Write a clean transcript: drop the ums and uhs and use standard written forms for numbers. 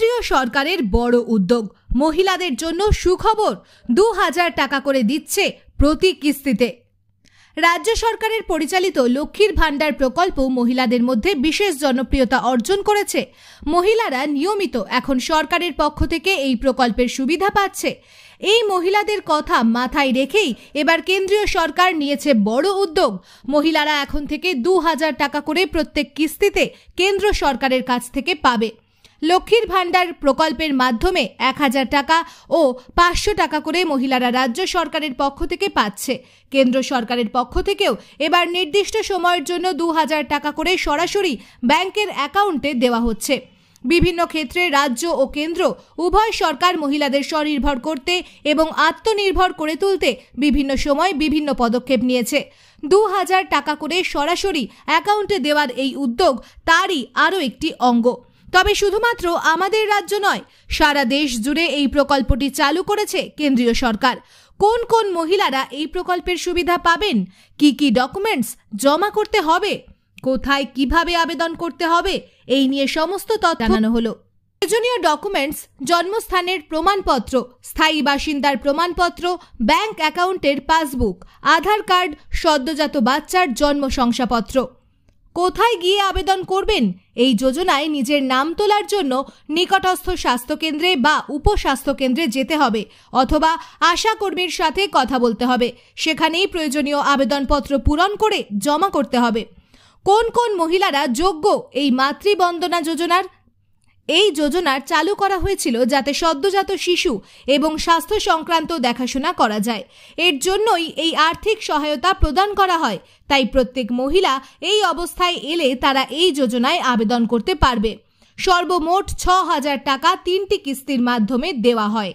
কেন্দ্রীয় সরকারের বড় উদ্যোগ, মহিলাদের জন্য সুখবর, 2000 টাকা করে দিচ্ছে প্রতি কিস্তিতে। রাজ্য সরকারের পরিচালিত লক্ষ্মীর ভান্ডার প্রকল্প মহিলাদের মধ্যে বিশেষ জনপ্রিয়তা অর্জন করেছে। মহিলারা নিয়মিত এখন সরকারের পক্ষ থেকে এই প্রকল্পের সুবিধা পাচ্ছে। এই মহিলাদের কথা মাথায় রেখেই এবার কেন্দ্রীয় সরকার নিয়েছে বড় উদ্যোগ। মহিলারা এখন থেকে 2000 টাকা করে প্রত্যেক কিস্তিতে কেন্দ্র সরকারের কাছ থেকে পাবে। লক্ষ্মীর ভান্ডার প্রকল্পের মাধ্যমে 1000 টাকা ও 500 টাকা করে মহিলারা রাজ্য সরকারের পক্ষ থেকে পাচ্ছে। কেন্দ্র সরকারের পক্ষ থেকেও এবার নির্দিষ্ট সময়ের জন্য 2000 টাকা করে সরাসরি ব্যাংকের অ্যাকাউন্টে দেওয়া হচ্ছে। বিভিন্ন ক্ষেত্রে রাজ্য ও কেন্দ্র উভয় সরকার মহিলাদের স্বনির্ভর করতে এবং আত্মনির্ভর করে তুলতে বিভিন্ন সময় বিভিন্ন পদক্ষেপ নিয়েছে। 2000 টাকা করে সরাসরি অ্যাকাউন্টে দেওয়ার এই উদ্যোগ তারই আরও একটি অঙ্গ। তবে শুধুমাত্র আমাদের রাজ্য নয়, সারা দেশ জুড়ে এই প্রকল্পটি চালু করেছে কেন্দ্রীয় সরকার। কোন কোন মহিলারা এই প্রকল্পের সুবিধা পাবেন, কি কি ডকুমেন্টস জমা করতে হবে, কোথায় কিভাবে আবেদন করতে হবে, এই নিয়ে সমস্ত তথ্য জানানো হলো। প্রয়োজনীয় ডকুমেন্টস: জন্মস্থানের প্রমাণপত্র, স্থায়ী বাসিন্দার প্রমাণপত্র, ব্যাংক অ্যাকাউন্টের পাসবুক, আধার কার্ড, সদ্যজাত বাচ্চার জন্ম শংসাপত্র। কোথায় গিয়ে আবেদন করবেন? এই যোজনায় নিজের নাম তোলার জন্য নিকটস্থ স্বাস্থ্যকেন্দ্রে বা উপস্বাস্থ্যকেন্দ্রে যেতে হবে অথবা আশা কর্মীর সাথে কথা বলতে হবে। সেখানেই প্রয়োজনীয় আবেদনপত্র পূরণ করে জমা করতে হবে। কোন কোন মহিলারা যোগ্য এই মাতৃবন্দনা যোজনার? এই যোজনার চালু করা হয়েছিল যাতে সদ্যজাত শিশু এবং স্বাস্থ্য সংক্রান্ত দেখাশোনা করা যায়। এর জন্যই এই আর্থিক সহায়তা প্রদান করা হয়। তাই প্রত্যেক মহিলা এই অবস্থায় এলে তারা এই যোজনায় আবেদন করতে পারবে। সর্বমোট 6000 টাকা 3টি কিস্তির মাধ্যমে দেওয়া হয়।